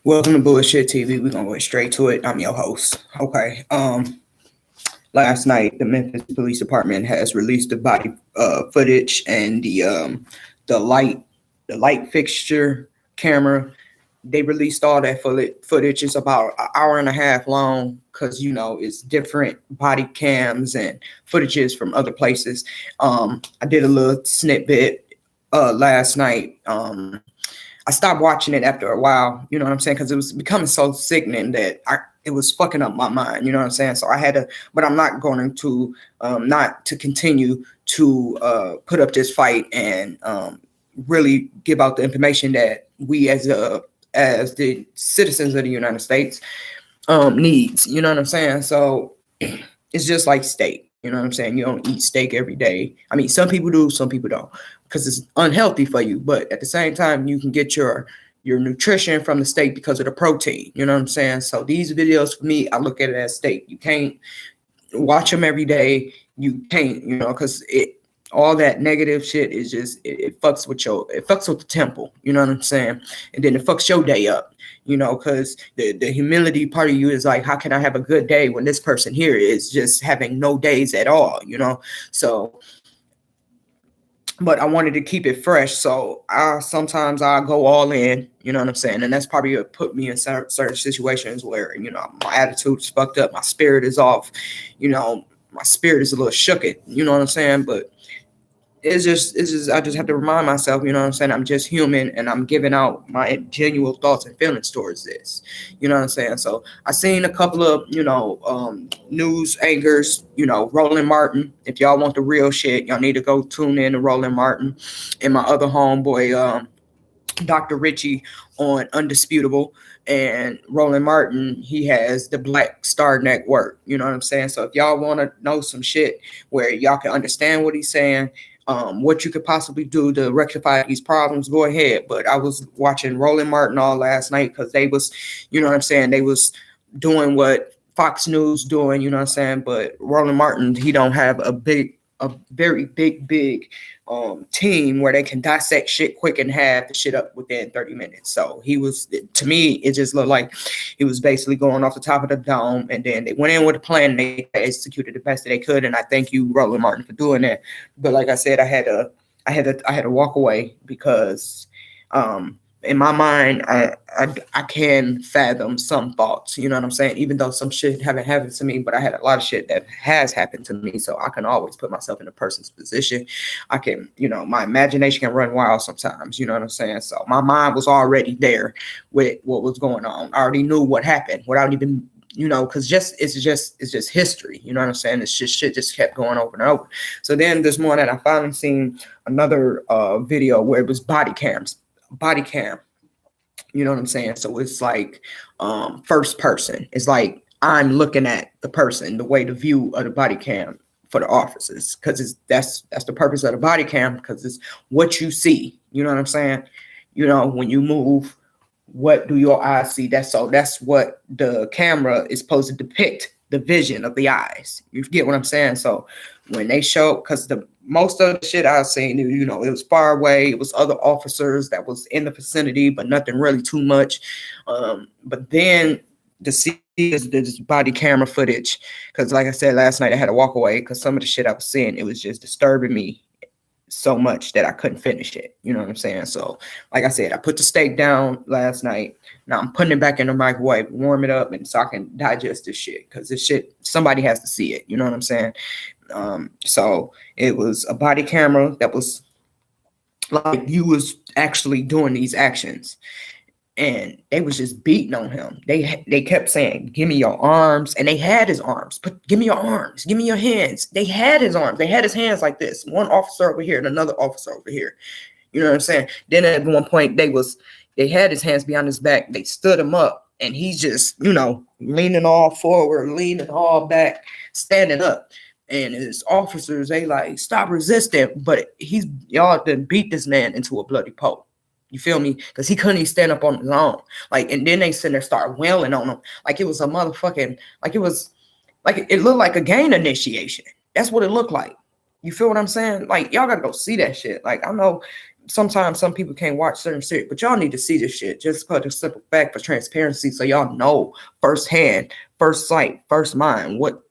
Welcome to Bullshit TV. We're gonna go straight to it. I'm your host. Okay. Last night the Memphis Police Department has released the body footage and the light fixture camera. They released all that footage. It's about an hour and a half long because it's different body cams and footages from other places. I did a little snippet last night. I stopped watching it after a while, you know what I'm saying? Because it was becoming so sickening that it was fucking up my mind, you know what I'm saying? So I had to, but I'm not going to, not to continue to put up this fight and really give out the information that we as the citizens of the United States needs, you know what I'm saying? So it's just like steak, you know what I'm saying? You don't eat steak every day. I mean, some people do, some people don't, because it's unhealthy for you. But at the same time, you can get your nutrition from the steak because of the protein. You know what I'm saying? So these videos for me, I look at it as steak. You can't watch them every day. You can't, because all that negative shit is just it fucks with the temple. You know what I'm saying? And then it fucks your day up. Because the humility part of you is like, how can I have a good day when this person here is just having no days at all? So. But I wanted to keep it fresh, so sometimes I go all in, you know what I'm saying? And that's probably what put me in certain situations where, my attitude's fucked up, my spirit is off, my spirit is a little shooked, you know what I'm saying? But it's just I just have to remind myself, you know what I'm saying? I'm just human and I'm giving out my genuine thoughts and feelings towards this. You know what I'm saying? So I seen a couple of, news anchors, Roland Martin. If y'all want the real shit, y'all need to go tune in to Roland Martin and my other homeboy, Dr. Richie on Undisputable. And Roland Martin, he has the Black Star Network. You know what I'm saying? So if y'all want to know some shit where y'all can understand what he's saying, what you could possibly do to rectify these problems, go ahead. But I was watching Roland Martin all last night because they was, you know what I'm saying, they was doing what Fox News doing, you know what I'm saying? But Roland Martin, he don't have a very big team where they can dissect shit quick and have the shit up within 30 minutes. So he was, to me, it just looked like he was basically going off the top of the dome, and then they went in with a plan and they executed the best that they could. And I thank you, Roland Martin, for doing that. But like I said, I had to walk away because in my mind, I can fathom some thoughts, you know what I'm saying? Even though some shit haven't happened to me, but I had a lot of shit that has happened to me. So I can always put myself in a person's position. I can, my imagination can run wild sometimes, you know what I'm saying? So my mind was already there with what was going on. I already knew what happened without even, because it's just history, you know what I'm saying? It's just shit just kept going over and over. So then this morning I finally seen another video where it was body cam, you know what I'm saying? So it's like first person. It's like I'm looking at the person, the way the view of the body cam for the officers, because that's the purpose of the body cam, because it's what you see, you know what I'm saying? When you move, what do your eyes see? That's what the camera is supposed to depict, the vision of the eyes. You get what I'm saying? So when they show, because most of the shit I've seen, it was far away. It was other officers that was in the vicinity, but nothing really too much. But then to see this body camera footage, because like I said last night, I had to walk away because some of the shit I was seeing, it was just disturbing me so much that I couldn't finish it. You know what I'm saying? So like I said, I put the steak down last night. Now I'm putting it back in the microwave, warm it up, and so I can digest this shit, because this shit, somebody has to see it. You know what I'm saying? So it was a body camera that was like you was actually doing these actions, and they was just beating on him. They kept saying, "Give me your arms," and they had his arms. But give me your arms, give me your hands. They had his arms. They had his hands like this. One officer over here and another officer over here. You know what I'm saying? Then at one point they had his hands behind his back. They stood him up, and he's just leaning all forward, leaning all back, standing up. And his officers, they like, stop resisting. But y'all done beat this man into a bloody pulp. You feel me? Because he couldn't even stand up on his own. Like, and then they sit there, start wailing on him like it was a motherfucking, like it looked like a gang initiation. That's what it looked like. You feel what I'm saying? Like, y'all gotta go see that shit. Like, I know sometimes some people can't watch certain shit, but y'all need to see this shit just for the simple fact for transparency, so y'all know firsthand, first sight, first mind what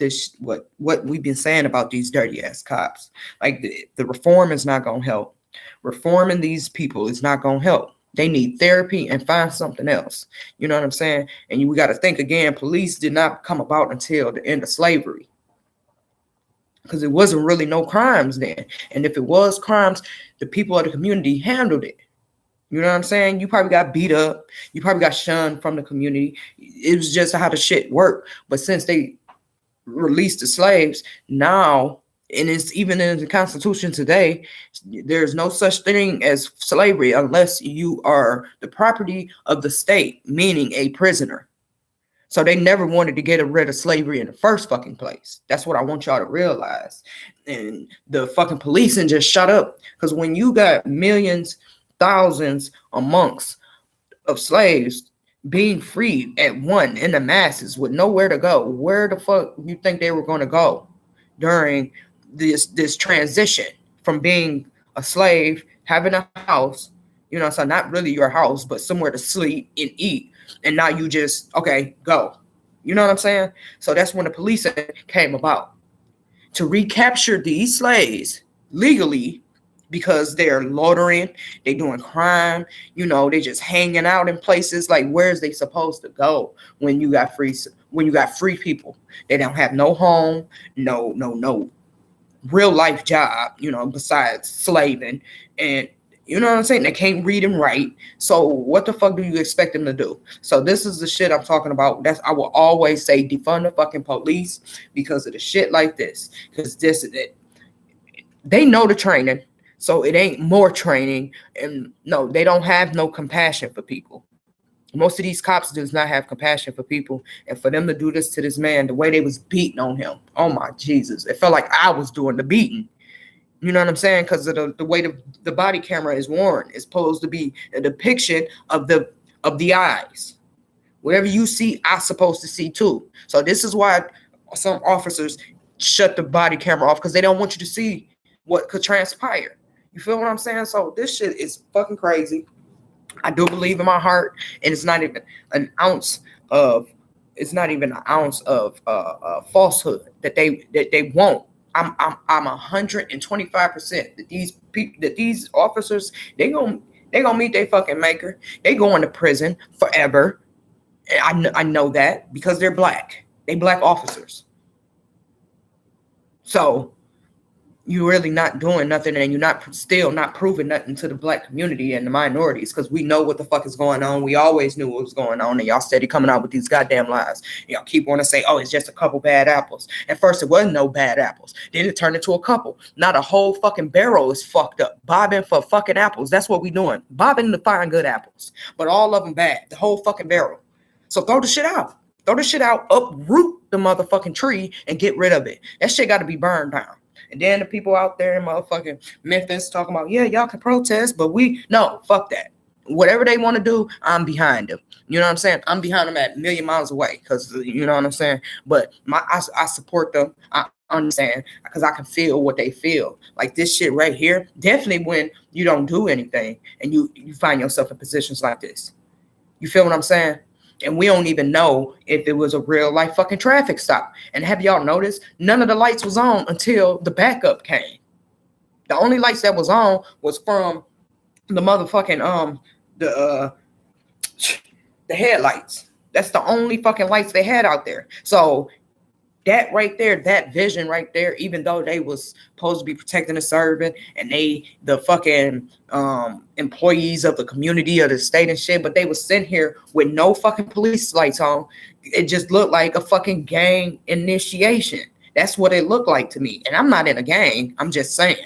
we've been saying about these dirty ass cops. Like the reform is not gonna help. Reforming these people is not gonna help. They need therapy and find something else. You know what I'm saying? And we got to think again, police did not come about until the end of slavery, because it wasn't really no crimes then. And if it was crimes, the people of the community handled it. You know what I'm saying? You probably got beat up. You probably got shunned from the community. It was just how the shit worked. But since they released the slaves, now, and it's even in the Constitution today, there's no such thing as slavery unless you are the property of the state, meaning a prisoner. So they never wanted to get rid of slavery in the first fucking place. That's what I want y'all to realize. And the fucking policing just shut up. Because when you got millions, thousands amongst of slaves being freed at one in the masses with nowhere to go, where the fuck you think they were going to go during this transition from being a slave, having a house, you know, so not really your house, but somewhere to sleep and eat. And now you just, okay, go. You know what I'm saying? So that's when the police came about, to recapture these slaves legally, because they're loitering, they doing crime, you know, they just hanging out in places. Like, where's they supposed to go when you got free people? They don't have no home, no real life job, you know, besides slaving. And you know what I'm saying? They can't read and write. So what the fuck do you expect them to do? So this is the shit I'm talking about. I will always say defund the fucking police because of the shit like this. Because this is it. They know the training, so it ain't more training. And no, they don't have no compassion for people. Most of these cops does not have compassion for people. And for them to do this to this man, the way they was beating on him, oh my Jesus, it felt like I was doing the beating. You know what I'm saying? Because of the way the body camera is worn, it's supposed to be a depiction of the eyes. Whatever you see, I'm supposed to see too. So this is why some officers shut the body camera off, because they don't want you to see what could transpire. You feel what I'm saying? So this shit is fucking crazy. I do believe in my heart, and it's not even an ounce of falsehood that they won't. I'm 125% that these officers, they gonna meet their fucking maker. They going to prison forever. I know that because they're black. They black officers. So you're really not doing nothing, and you're still not proving nothing to the black community and the minorities, because we know what the fuck is going on. We always knew what was going on, and y'all steady coming out with these goddamn lies. Y'all keep wanting to say, oh, it's just a couple bad apples. At first, it wasn't no bad apples. Then it turned into a couple. Not a whole fucking barrel is fucked up. Bobbing for fucking apples. That's what we doing. Bobbing to find good apples. But all of them bad. The whole fucking barrel. So throw the shit out. Throw the shit out. Uproot the motherfucking tree and get rid of it. That shit got to be burned down. And then the people out there in motherfucking Memphis talking about, yeah, y'all can protest, but no, fuck that. Whatever they want to do, I'm behind them. You know what I'm saying? I'm behind them at a million miles away, because you know what I'm saying? But I support them. I understand, because I can feel what they feel. Like this shit right here, definitely when you don't do anything and you find yourself in positions like this. You feel what I'm saying? And we don't even know if it was a real life fucking traffic stop. And have y'all noticed? None of the lights was on until the backup came. The only lights that was on was from the motherfucking the headlights. That's the only fucking lights they had out there. So that right there, that vision right there, even though they was supposed to be protecting the servant and the fucking employees of the community of the state and shit, but they was sitting here with no fucking police lights on. It just looked like a fucking gang initiation. That's what it looked like to me. And I'm not in a gang. I'm just saying.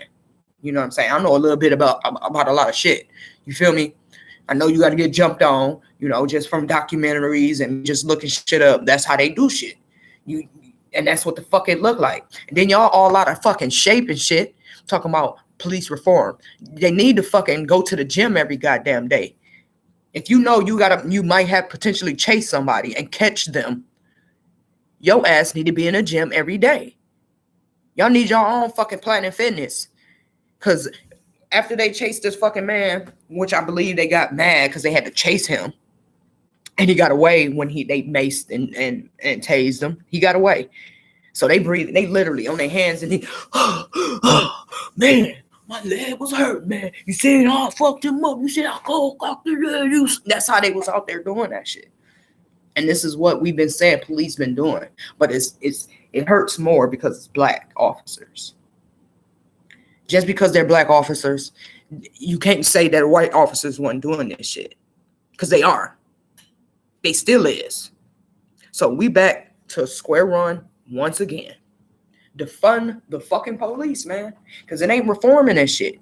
You know what I'm saying? I know a little bit about a lot of shit. You feel me? I know you got to get jumped on, you know, just from documentaries and just looking shit up. That's how they do shit. And that's what the fuck it looked like. And then y'all all out of fucking shape and shit talking about police reform. They need to fucking go to the gym every goddamn day. If you know you might have potentially chase somebody and catch them, your ass need to be in a gym every day. Y'all need your own fucking Planet Fitness. Because after they chased this fucking man, which I believe they got mad because they had to chase him, and he got away when they maced and tased him. He got away. So they literally on their hands, and man, my leg was hurt, man. You see how I fucked him up? You see how I That's how they was out there doing that shit. And this is what we've been saying police been doing. But it hurts more because it's black officers. Just because they're black officers, you can't say that white officers weren't doing this shit. Because they are. They still is. So we back to square one once again. Defund the fucking police, man. Because it ain't reforming that shit.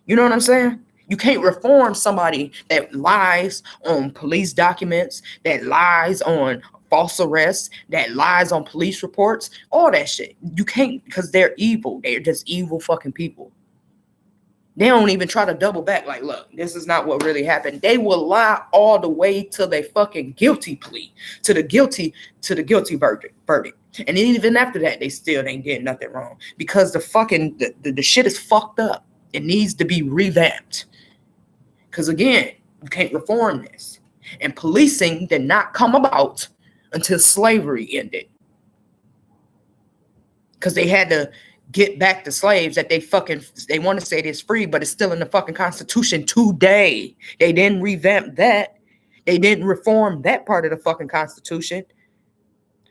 You know what I'm saying? You can't reform somebody that lies on police documents, that lies on false arrests, that lies on police reports, all that shit. You can't, because they're evil. They're just evil fucking people. They don't even try to double back like, look, this is not what really happened. They will lie all the way to their fucking guilty plea, to the guilty verdict. And even after that, they still ain't getting nothing wrong because the fucking, the shit is fucked up. It needs to be revamped. Because again, you can't reform this. And policing did not come about until slavery ended. Because they had to get back the slaves that they want to say it's free, but it's still in the fucking Constitution today. They didn't revamp that. They didn't reform that part of the fucking Constitution.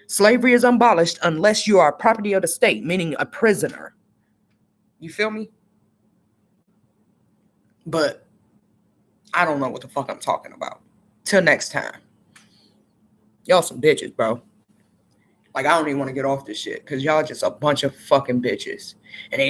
Slavery is abolished unless you are property of the state, meaning a prisoner. You feel me? But I don't know what the fuck I'm talking about. Till next time. Y'all some bitches, bro. Like, I don't even want to get off this shit because y'all just a bunch of fucking bitches. And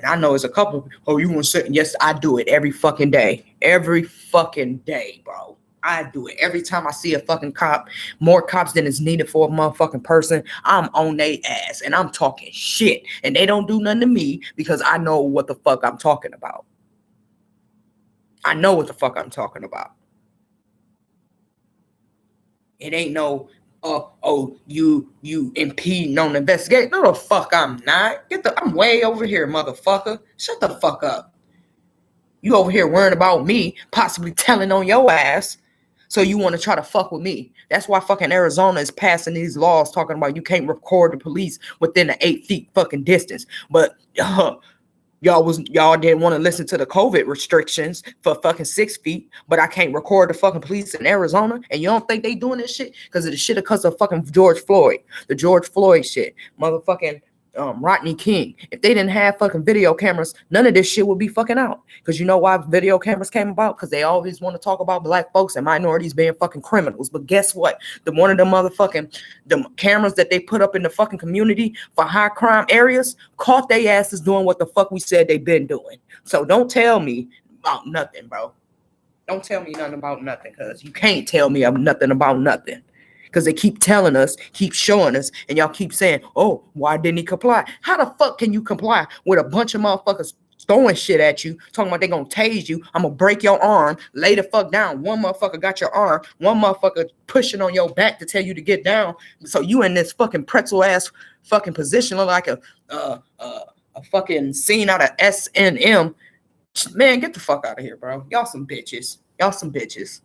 I know it's a couple, you want to sit? Yes, I do it every fucking day. Every fucking day, bro. I do it. Every time I see a fucking cop, more cops than is needed for a motherfucking person, I'm on their ass and I'm talking shit. And they don't do nothing to me because I know what the fuck I'm talking about. I know what the fuck I'm talking about. It ain't no, you impeding on the investigation. No, the fuck I'm not. I'm way over here, motherfucker. Shut the fuck up. You over here worrying about me possibly telling on your ass. So you want to try to fuck with me. That's why fucking Arizona is passing these laws talking about you can't record the police within an 8 feet fucking distance. But y'all didn't want to listen to the COVID restrictions for fucking 6 feet, but I can't record the fucking police in Arizona. And you don't think they doing this shit because of the shit because of fucking George Floyd, the George Floyd shit, motherfucking Rodney King. If they didn't have fucking video cameras, none of this shit would be fucking out. Because you know why video cameras came about? Because they always want to talk about black folks and minorities being fucking criminals. But guess what? One of the motherfucking the cameras that they put up in the fucking community for high crime areas caught their asses doing what the fuck we said they been doing. So don't tell me about nothing, bro. Don't tell me nothing about nothing, because you can't tell me nothing about nothing. Because they keep telling us, keep showing us, and y'all keep saying, oh, why didn't he comply? How the fuck can you comply with a bunch of motherfuckers throwing shit at you, talking about they gonna tase you, I'm gonna break your arm, lay the fuck down. One motherfucker got your arm, one motherfucker pushing on your back to tell you to get down. So you in this fucking pretzel ass fucking position, look like a fucking scene out of S&M. Man, get the fuck out of here, bro. Y'all some bitches. Y'all some bitches.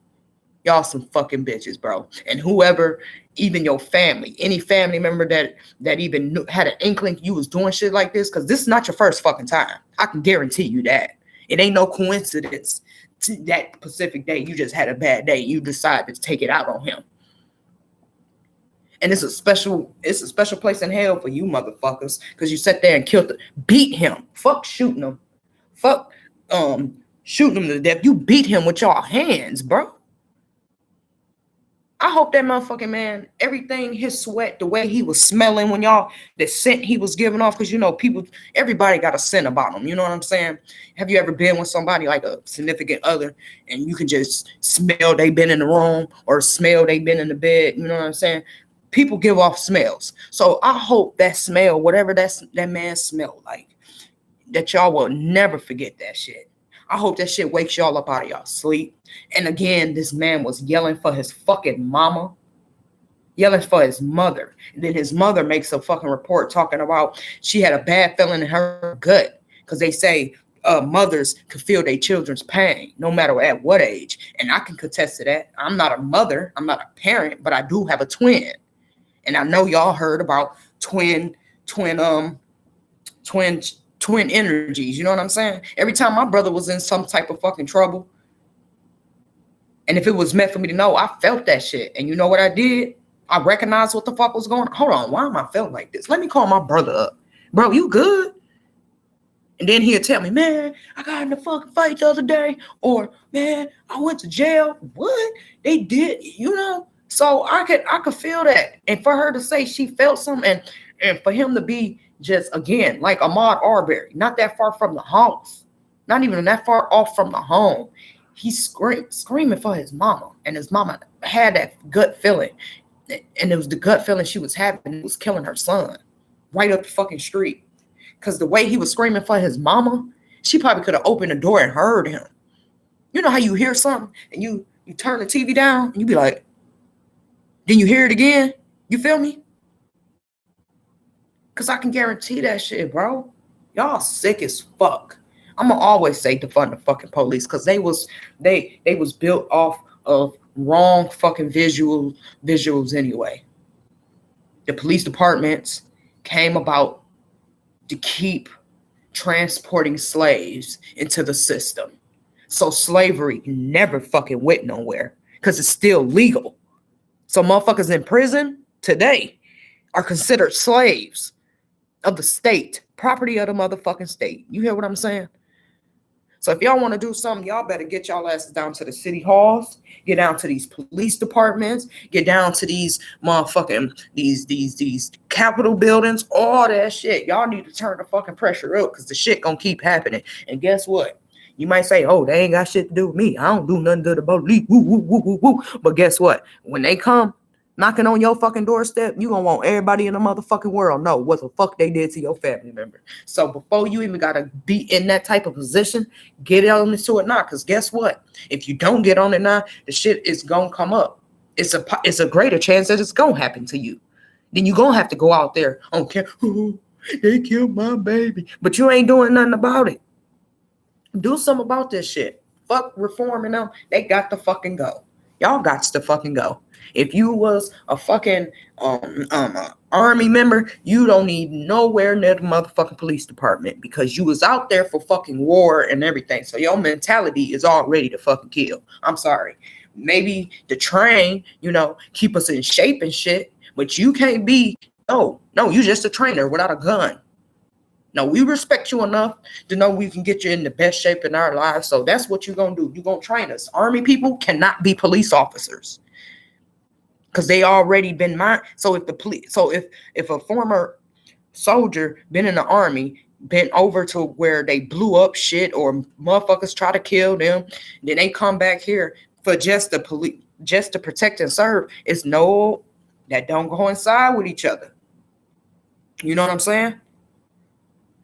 Y'all some fucking bitches, bro. And whoever, even your family, any family member that even had an inkling you was doing shit like this, because this is not your first fucking time. I can guarantee you that. It ain't no coincidence to that specific day you just had a bad day. You decided to take it out on him. And it's a special place in hell for you motherfuckers, because you sat there and beat him. Fuck shooting him. Fuck shooting him to death. You beat him with your hands, bro. I hope that motherfucking man, everything, his sweat, the way he was smelling when the scent he was giving off, because, you know, everybody got a scent about them. You know what I'm saying? Have you ever been with somebody like a significant other and you can just smell they been in the room or smell they been in the bed? You know what I'm saying? People give off smells. So I hope that smell, whatever that man smelled like, that y'all will never forget that shit. I hope that shit wakes y'all up out of y'all sleep. And again, this man was yelling for his fucking mama, yelling for his mother. And then his mother makes a fucking report talking about she had a bad feeling in her gut because they say mothers could feel their children's pain, no matter at what age. And I can contest to that. I'm not a mother, I'm not a parent, but I do have a twin. And I know y'all heard about twin energies. You know what I'm saying? Every time my brother was in some type of fucking trouble, and if it was meant for me to know, I felt that shit. And you know what I did? I recognized what the fuck was going on. Hold on, why am I feeling like this? Let me call my brother up. Bro, you good? And then he'll tell me, man, I got in a fucking fight the other day. Or, man, I went to jail. What? They did, you know? So I could feel that. And for her to say she felt something, and for him to be just, again, like Ahmaud Arbery, not that far from the house, not even that far off from the home. He's screaming for his mama. And his mama had that gut feeling. And it was the gut feeling she was having. It was killing her son right up the fucking street. Because the way he was screaming for his mama, she probably could have opened the door and heard him. You know how you hear something and you turn the TV down and you be like, then you hear it again? You feel me? Because I can guarantee that shit, bro. Y'all sick as fuck. I'm going to always say defund the fucking police because they was built off of wrong fucking visuals anyway. The police departments came about to keep transporting slaves into the system. So slavery never fucking went nowhere because it's still legal. So motherfuckers in prison today are considered slaves of the state, property of the motherfucking state. You hear what I'm saying? So if y'all want to do something, y'all better get y'all asses down to the city halls, get down to these police departments, get down to these motherfucking, these Capitol buildings, all that shit. Y'all need to turn the fucking pressure up because the shit gonna keep happening. And guess what? You might say, oh, they ain't got shit to do with me. I don't do nothing to the police. Woo, woo, woo, woo, woo. But guess what? When they come knocking on your fucking doorstep, you gonna want everybody in the motherfucking world know what the fuck they did to your family member. So before you even gotta be in that type of position, get on into it now. Because guess what? If you don't get on it now, the shit is gonna come up. It's a greater chance that it's gonna happen to you. Then you gonna have to go out there. I don't care. Ooh, they killed my baby, but you ain't doing nothing about it. Do something about this shit. Fuck reforming them. They got to fucking go. Y'all got to fucking go. If you was a fucking army member, you don't need nowhere near the motherfucking police department because you was out there for fucking war and everything. So your mentality is all ready to fucking kill. I'm sorry. Maybe the train, keep us in shape and shit, but you can't be, no, you just a trainer without a gun. No, we respect you enough to know we can get you in the best shape in our lives. So that's what you're going to do. You're going to train us. Army people cannot be police officers because they already been mine. So if a former soldier been in the army, been over to where they blew up shit or motherfuckers try to kill them, then they come back here for just to protect and serve, it's no, that don't coincide with each other. You know what I'm saying?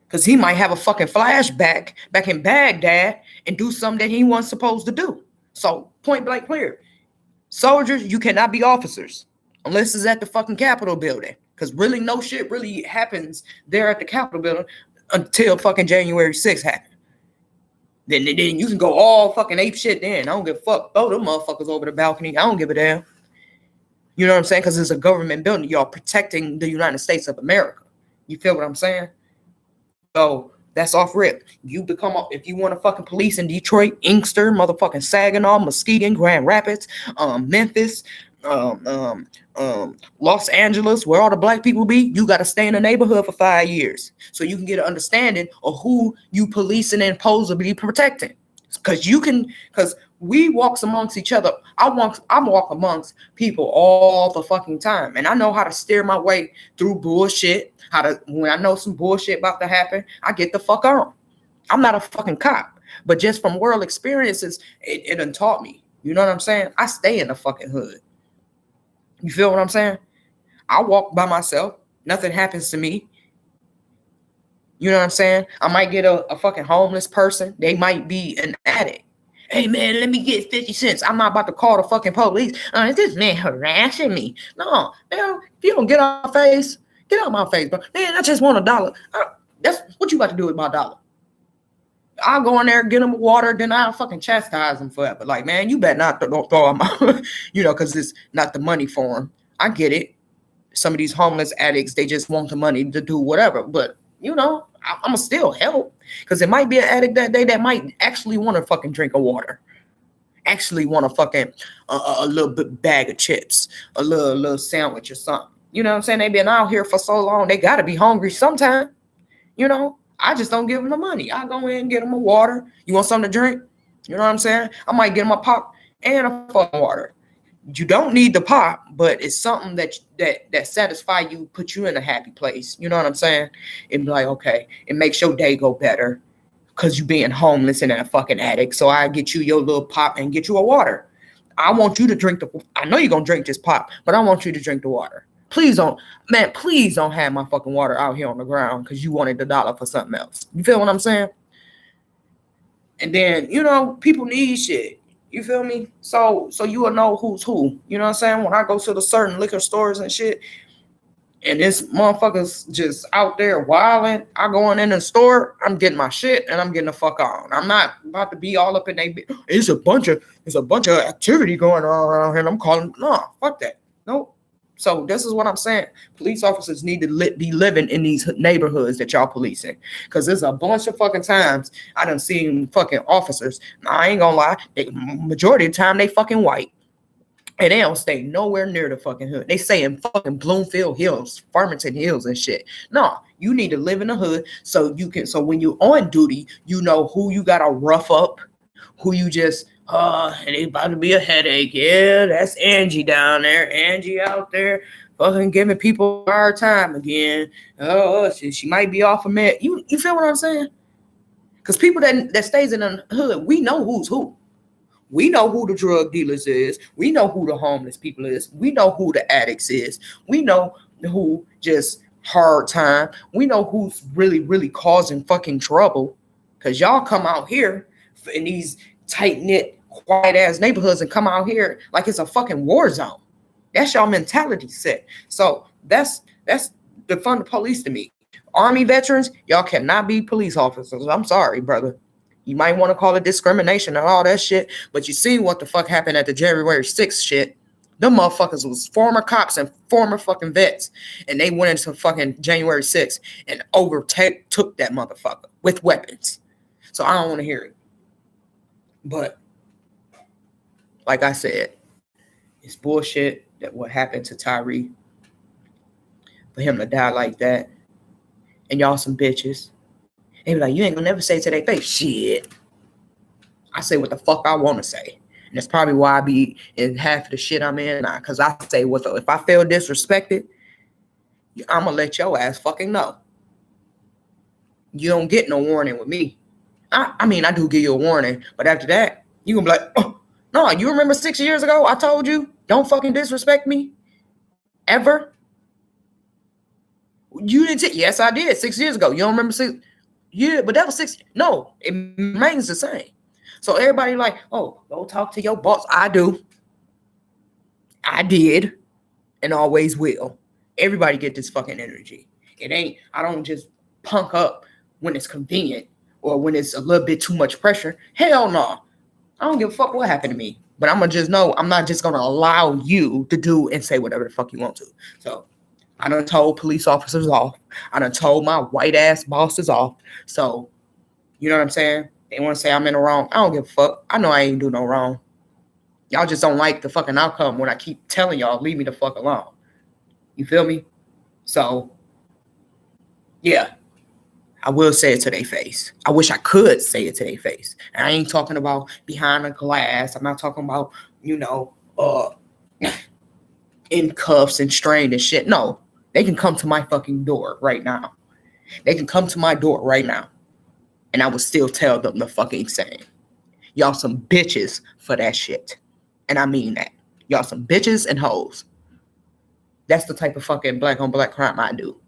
Because he might have a fucking flashback back in Baghdad and do something that he wasn't supposed to do. So point blank clear. Soldiers, you cannot be officers unless it's at the fucking Capitol building. Because really no shit really happens there at the Capitol building until fucking January 6th happened. Then you can go all fucking ape shit then. I don't give a fuck. Throw them motherfuckers over the balcony. I don't give a damn. You know what I'm saying? Because it's a government building. Y'all protecting the United States of America. You feel what I'm saying? So that's off rip. If you want to fucking police in Detroit, Inkster, motherfucking Saginaw, Muskegon, Grand Rapids, Memphis, Los Angeles, where all the black people be, you got to stay in the neighborhood for 5 years so you can get an understanding of who you policing and supposedly protecting. Because we walk amongst each other. I walk amongst people all the fucking time. And I know how to steer my way through bullshit. When I know some bullshit about to happen, I get the fuck on. I'm not a fucking cop. But just from world experiences, it done taught me. You know what I'm saying? I stay in the fucking hood. You feel what I'm saying? I walk by myself. Nothing happens to me. You know what I'm saying? I might get a fucking homeless person. They might be an addict. Hey, man, let me get 50 cents. I'm not about to call the fucking police. Is this man harassing me? No, man, if you don't get out my face, get out my face, bro. Man, I just want $1. That's what you about to do with my dollar. I'll go in there, get them water, then I'll fucking chastise them forever. Like, man, you better not don't throw them out, because it's not the money for them. I get it. Some of these homeless addicts, they just want the money to do whatever. But, I'm going to still help. Because it might be an addict that day that might actually want to fucking drink of water. Actually want to fucking a little bit bag of chips, a little sandwich or something. You know what I'm saying? They've been out here for so long. They got to be hungry sometime. I just don't give them the money. I go in and get them a water. You want something to drink? You know what I'm saying? I might get them a pop and a fucking water. You don't need the pop, but it's something that satisfy you, put you in a happy place. You know what I'm saying? And be like, okay, it makes your day go better because you being homeless and a fucking addict. So I get you your little pop and get you a water. I want you to drink I know you're going to drink this pop, but I want you to drink the water. Please don't have my fucking water out here on the ground because you wanted the dollar for something else. You feel what I'm saying? And then, people need shit. You feel me? So you will know who's who. You know what I'm saying? When I go to the certain liquor stores and shit, and this motherfucker's just out there wilding, I go in the store, I'm getting my shit, and I'm getting the fuck on. I'm not about to be all up in they. It's a bunch of activity going on around here. And I'm calling, no, fuck that. Nope. So this is what I'm saying. Police officers need to be living in these neighborhoods that y'all policing. Because there's a bunch of fucking times I done seen fucking officers. I ain't gonna lie. Majority of the time, they fucking white. And they don't stay nowhere near the fucking hood. They stay in fucking Bloomfield Hills, Farmington Hills and shit. No, you need to live in the hood so when you're on duty, you know who you gotta rough up, who you just and it's about to be a headache. Yeah, that's Angie down there. Angie out there fucking giving people a hard time again. Oh, she might be off a med. You feel what I'm saying? Because people that stays in the hood, we know who's who. We know who the drug dealers is. We know who the homeless people is. We know who the addicts is. We know who just hard time. We know who's really, really causing fucking trouble. Because y'all come out here in these tight-knit, quiet-ass neighborhoods and come out here like it's a fucking war zone. That's y'all mentality set. So that's defund the police to me. Army veterans, y'all cannot be police officers. I'm sorry, brother. You might want to call it discrimination and all that shit, but you see what the fuck happened at the January 6th shit. Them motherfuckers was former cops and former fucking vets, and they went into fucking January 6th and took that motherfucker with weapons. So I don't want to hear it. But like I said, it's bullshit that what happened to Tyre, for him to die like that, and y'all some bitches. They be like, you ain't gonna never say it to their face. Shit. I say what the fuck I want to say. And that's probably why I be in half of the shit I'm in now. Because I say, if I feel disrespected, I'm going to let your ass fucking know. You don't get no warning with me. I mean, I do give you a warning. But after that, you going to be like, oh, no, you remember 6 years ago I told you, don't fucking disrespect me? Ever? You didn't yes, I did 6 years ago. You don't remember 6? Yeah, but that was 6. No, it remains the same. So everybody like, oh, go talk to your boss. I do. I did and always will. Everybody get this fucking energy. I don't just punk up when it's convenient or when it's a little bit too much pressure. Hell no. I don't give a fuck what happened to me. But I'm going to just know I'm not just going to allow you to do and say whatever the fuck you want to. So I done told police officers off. I done told my white ass bosses off. So, you know what I'm saying? They want to say I'm in the wrong. I don't give a fuck. I know I ain't do no wrong. Y'all just don't like the fucking outcome when I keep telling y'all, leave me the fuck alone. You feel me? So, yeah. I will say it to their face. I wish I could say it to their face. And I ain't talking about behind a glass. I'm not talking about, in cuffs and strained and shit. No. They can come to my fucking door right now. They can come to my door right now. And I would still tell them the fucking same. Y'all some bitches for that shit. And I mean that. Y'all some bitches and hoes. That's the type of fucking black on black crime I do.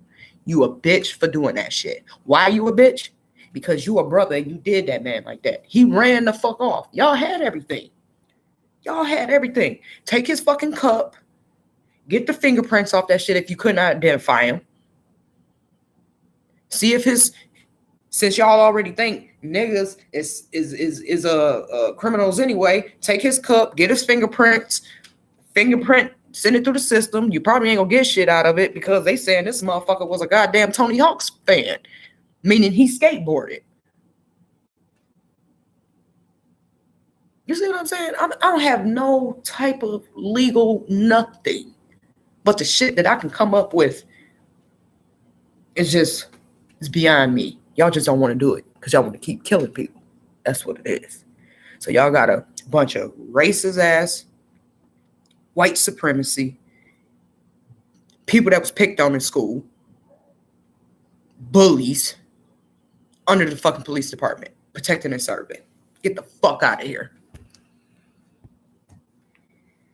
You a bitch for doing that shit. Why you a bitch? Because you a brother and you did that man like that. He ran the fuck off. Y'all had everything. Y'all had everything. Take his fucking cup. Get the fingerprints off that shit if you couldn't identify him. See if Since y'all already think niggas is criminals anyway, take his cup, get his fingerprint, send it through the system. You probably ain't gonna get shit out of it because they saying this motherfucker was a goddamn Tony Hawk's fan, meaning he skateboarded. You see what I'm saying? I don't have no type of legal nothing, but the shit that I can come up with is just, it's beyond me. Y'all just don't want to do it because y'all want to keep killing people. That's what it is. So y'all got a bunch of racist ass, white supremacy, people that was picked on in school, bullies under the fucking police department, protecting and serving. Get the fuck out of here.